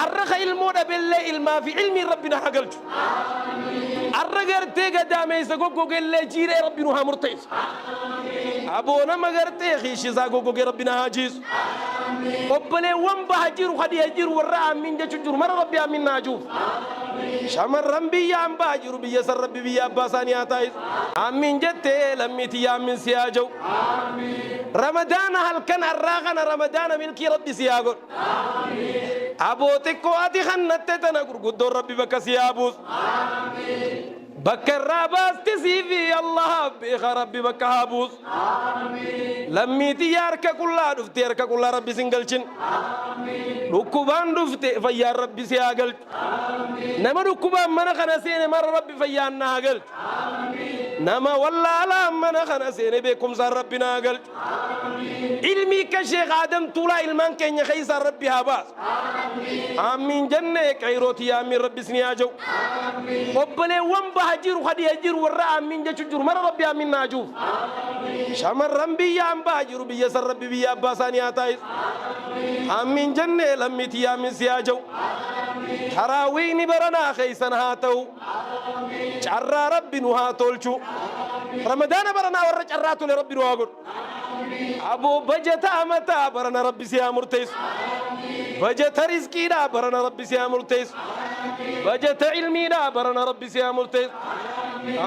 الرخ المودا بالله ما في علم ربنا حقلت الرجال قدامي يسقوكو قل جيري ربنا مرتيس أبونا ما قرتي خيش يسقوكو ربنا هاجيس قبله وان بهجير وخدي هجير ورا من جتجر مر ربي من ناجوف شمر ربي يا ام بهجر بي يسر ربي بي اباساني اتايس امين جت لميتي يا من سياجو رمضان هل كان الراغنا رمضان ملكي ربي سياغو أبوتك واتي خنت تنقر قدر ربي بك سيابوس بكر راباس تسيفي الله بيخ ربي بك هابوس لمي تيارك كلها دفت يارك كلها ربي سنجلشن ركوبان دفت فيا ربي سياقل نما ركوبان من خنسين مر ربي فيا ناقل نما والله لا من خنسين بكم صار ربي ناقل علمي كشيخ آدم طولا علمان كين يخيص ربي هاباس آمين جنة كيروتي يا أمين ربي سنياجو قبله وان هجير وخدي هجير ورا من جتجر مر ربي من ناجوف شمر ربي يا ام باجر بي يسر ربي بي اباساني اتايس امين جنة لميتي يا من سياجو تراويني برنا خيسن هاتو شر ربي نهاتولشو رمضان برنا ور شراتو لربي نواغر ابو بجتا متا برنا ربي سيا مرتيس بجت رزقي دا برنا ربي سيا مرتيس بجت علمي دا برنا ربي سيا مرتيس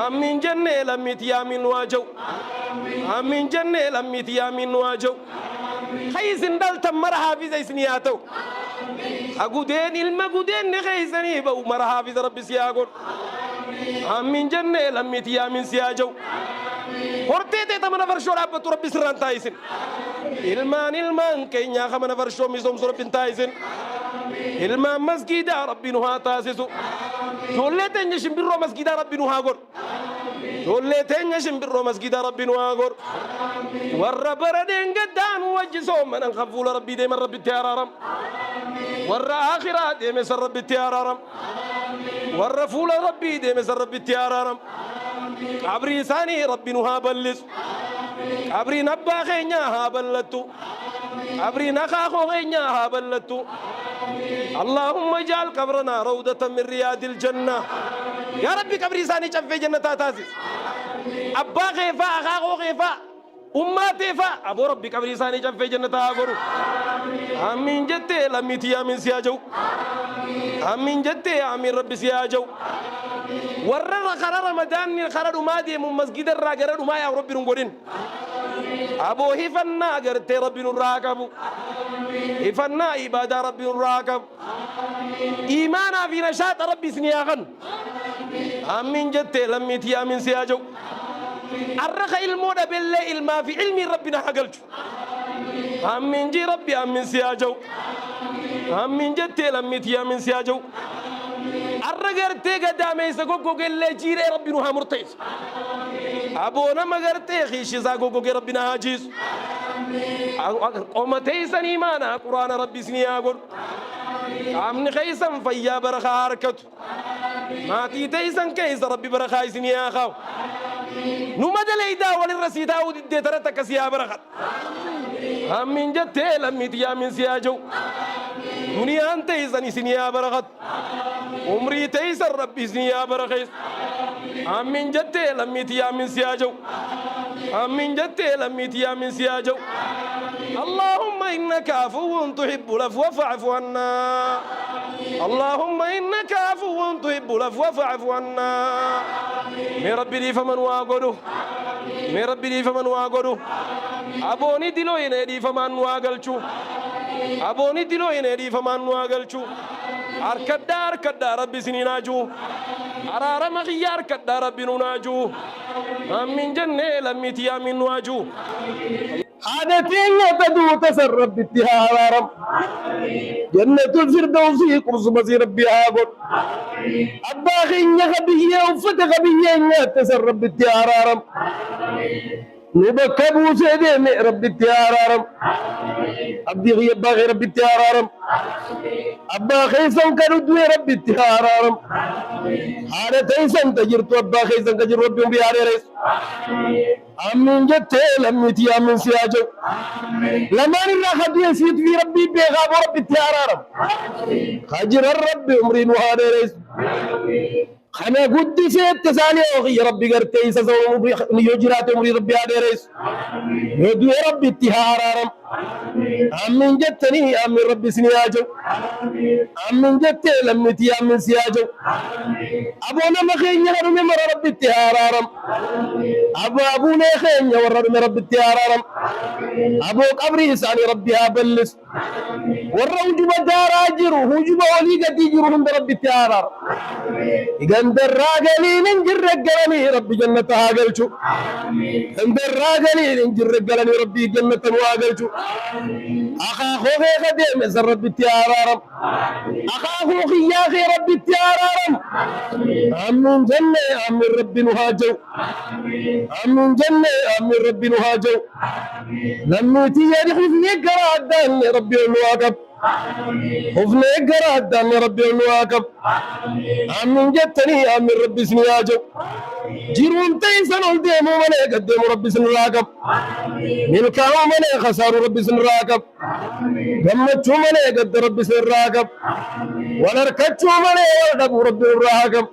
آمين جنة لميت يا من واجو آمين جنة لميت يا من واجو خيسن دل تمر حافظ اسنياتو أقودين علم أقودين نخيسني بو مر حافظ ربي سياغون آمين جنة لميت يا من سياجو ورتي تمنا فرشو ربي سران تايسن ilman kenya khamana farsho misom sura bintaisin ilman masjida rabbi nuha tasisu jollete nyishimbiro masjida rabbi nuha gor jollete nyishimbiro masjida rabbi nuha gor warra baraden gadan wajso man khaful rabbi de man rabbi tiyararam warra akhirat de mesar rabbi tiyararam warra ful rabbi de mesar rabbi tiyararam abri sani rabbi nuha ballis أبري نبا خينيا هابلتو أبري نخاخو خينيا هابلتو اللهم اجعل قبرنا روضة من رياض الجنة يا ربي قبري ساني شفي جنة تاسيس أبا خيفا أخاخو خيفا أماتي فا أبو ربي قبري ساني شفي جنة تاغرو آمين جتي لميتي يا من سياجو آمين جتي آمين ربي سياجو ورر خرر رمضان خرر مادي من مسجد الراجر وما يا ربي نقولين أبو هفنا قرت ربي نراكب هفنا عبادة ربي نراكب إيمانا في نشاط ربي سنياغن آمين جت لميتي آمين سياجو الرخ المودا بالله ما في علم ربنا حقلت آمين جي ربي آمين سياجو آمين جت لميتي آمين سياجو الرجال قدامي يسقوكو قل جيري ربنا مرتيس أبونا ما قرتي خيش يسقوكو ربنا هاجيس قومتي سنيمانا قرآن ربي سنياغون عمني خيسا فيا برخا حركت ما تيتيسا كيس ربي برخا سنياخاو نمد ليدا وللرسيدا ودي ترتك سيا برخت همين جتي لميتيا من سياجو دنيا أنت إذا سنيا برخت عمري تيسر ربي سنيا برخيس أمين جتة لميتيا من سياجو أمين جتة لميتيا من سياجو اللهم إنك عفو تحب العفو فاعف عنا اللهم إنك عفو تحب العفو فاعف عنا من ربي لي فمن واغدو من ربي لي فمن واغدو أبوني دلو ينادي فمن واغلشو أبوني دلو ينادي فمن واغلشو أركدا ربي سنيناجو أرارا مغيار أركدا ربي نناجو أمين جنة لميتيا من نواجو عادتين تدو تسرب باتها رب جنة الفردوس قرص مصير ربي آبود أباخين يخبيه وفتح بيه تسرب باتها رب نبكبو سيدي من ربي التيارارم عبدي غيب باغي ربي التيارارم أبا خيسان كردوي ربي التيارارم حالة تيسان تجرتو أبا خيسان كجر ربي بياري ريس آمين جت لميتي آمين سياجو لما نرخد يسيد في ربي بيغاب ربي تيارارم خجر الرب عمرين وهذا رئيس خنا قدي سيد تسالي أخي ربي قرتي سسو يجرات عمري ربي هذا رئيس يدو ربي تيارارم آمين جتني آمين ربي سنياجو آمين جت لميتي آمين سياجو أبونا مخين يغرم مر ربي تيارارم أبونا خين يورد من ربي تيارارم أبو قبري ساني ربي هابلس والروج بدار أجر هجب ولي قد يجر من ربي تيارار إذن دراجلي ننجر رجلني ربي جنة هاجلشو إذن دراجلي ننجر رجلني ربي جنة هاجلشو أخا خوي قديم زر ربي تيارارم أخا خوي يا أخي ربي تيارارم أمن جنة أمن ربي نهاجو أمن جنة أمن ربي نهاجو لما تيجي خذني قرادان ربي الواقب خذني قرادان ربي الواقب أمن جتني أمن ربي سنياجو جيرون تيسن الديمو من قدم ربي سنراقب ملكاو من خسار ربي سنراقب قمتشو من قد ربي سنراقب ولركتشو من ولدب ربي الراقب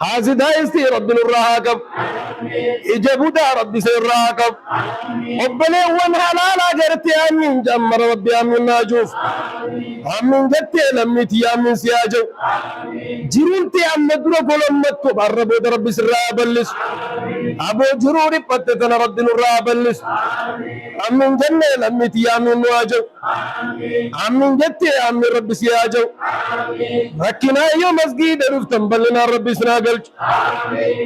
حاسد هايستي ربي الراقب إجابو دا ربي سنراقب قبلي ونحلالا قرتي أمين جمر ربي أمين ناجوف أمين جتي لميتي أمين سياجو جيرون تي أمين درو قلمتو بربو دا ربي سنرابلس أبو جروري پتتنا ربي نرابلس أمين جنة لميتي أمين نواجو أمين جتي أمين ربي سياجو ركنا يوم مسجد رفتن بلنا ربي سناقلج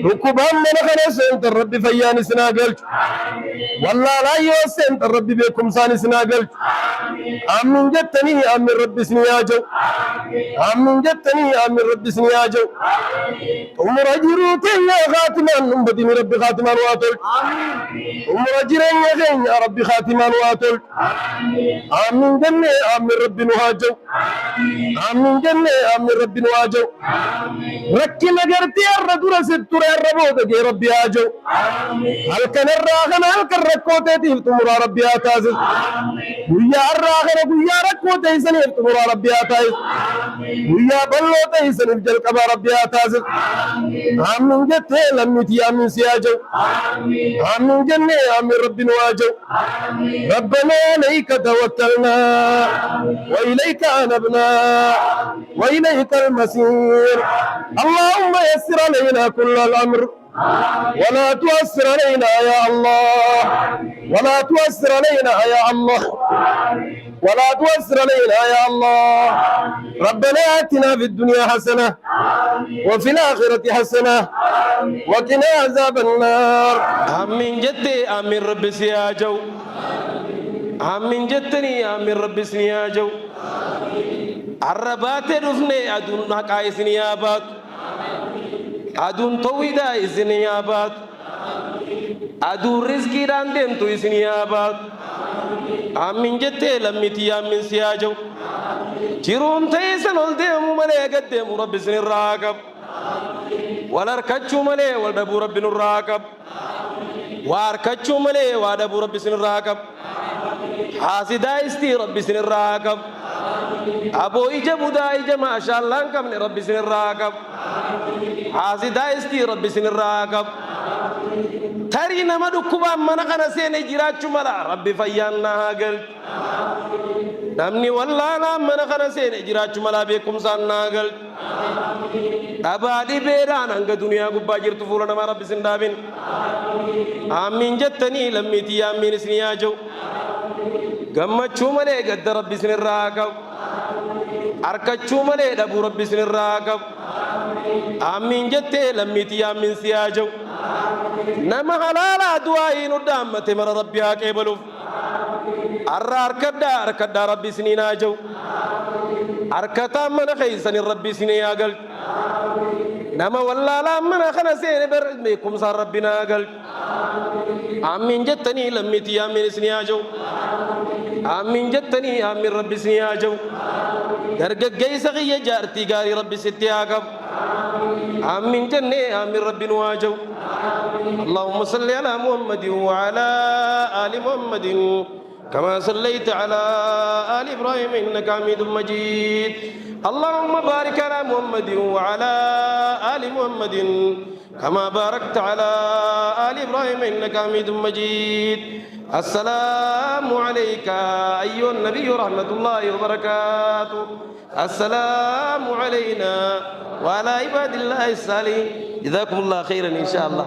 ركوبان من خنس انت ربي فياني سناقلج والله لا يوس انت ربي بكم ساني سناقلج أمين جتني أمين ربي سنياجو أمين جتني أمين ربي سنياجو عمر أجروتي يا خاتمان نبدي ربي خاتمان واتل عمر أجرين يا ربي خاتمان واتل آمين جنة آمين ربي نواجو آمين جنة آمين ربي نواجو ركي نجرتي الردور ستور الربوت جي ربي آجو هل كان الراغن هل كان ركوتي تمر ربي آتاز ويا الراغن ويا ركوتي سنير تمر ربي آتاز ويا بلوتي سنير جل كبا ربي آتاز آمين جنة لميتي آمين سياجو آمين جنة آمين ربي نواجو ربنا عليك توكلنا وإليك أنبنا وإليك المسير اللهم يسر علينا كل الأمر ولا تؤثر علينا يا الله ولا تؤثر علينا يا الله ولا تؤثر علينا يا الله ربنا آتنا في الدنيا حسنة وفي الآخرة حسنة وقنا عذاب النار آمين جدي آمين ربي سياجو آمين جتني آمين ربي سنياجو عربات رفني أدون حقائي سنيابات أدون تويدا سنيابات أدون رزقي راندين توي سنيابات آمين جتي لميتي آمين سياجو جيروم تيسن الديمو ملي قديمو ربي سن الراقب ولركتشو ملي ولدبو ربي نراقب واركتشو ملي وادبو ربي سن الراقب حاسدا استي ربي سن الراقب أبو إجابو دا إجا ما شاء الله كم ربي سن الراقب حاسدا استي ربي سن الراقب تاري نما دكوبا من خنا سين جراتشو ملا ربي فيانا هاقل نمني والله نام من خنا سين جراتشو ملا بكم سان هاقل أبادي بيران أنك دنيا قبا جرتو فولا نما ربي سن دابين آمين جتني لميتي آمين سنياجو gammachuu malee gadda rabbi isinirraa qabu harkachuu malee dhabuu rabbi isinirraa qabu amiin jettee lammiitii amiin si haa jiru nama halaalaa du'aa hin uddaamate mara rabbi haa qeebaluuf har'a harkaddaa rabbi isiniin haa jiru harkataan mana keeysanin rabbi isinii haa galchu nama wallaalaa mana kana seene beekumsaan rabbi naa galchu amiin jettanii lammiitii amiin isinii haa jiru آمين جتني آمين ربي سياجو درجة جيسة غية جارتي قاري ربي ستياقب آمين جنة آمين ربي نواجو اللهم صل على محمد وعلى آل محمد كما صليت على آل إبراهيم إنك حميد مجيد اللهم بارك على محمد وعلى آل محمد كما باركت على آل إبراهيم إنك حميد مجيد السلام عليك أيها النبي ورحمة الله وبركاته السلام علينا وعلى عباد الله الصالحين جزاكم الله خيرا إن شاء الله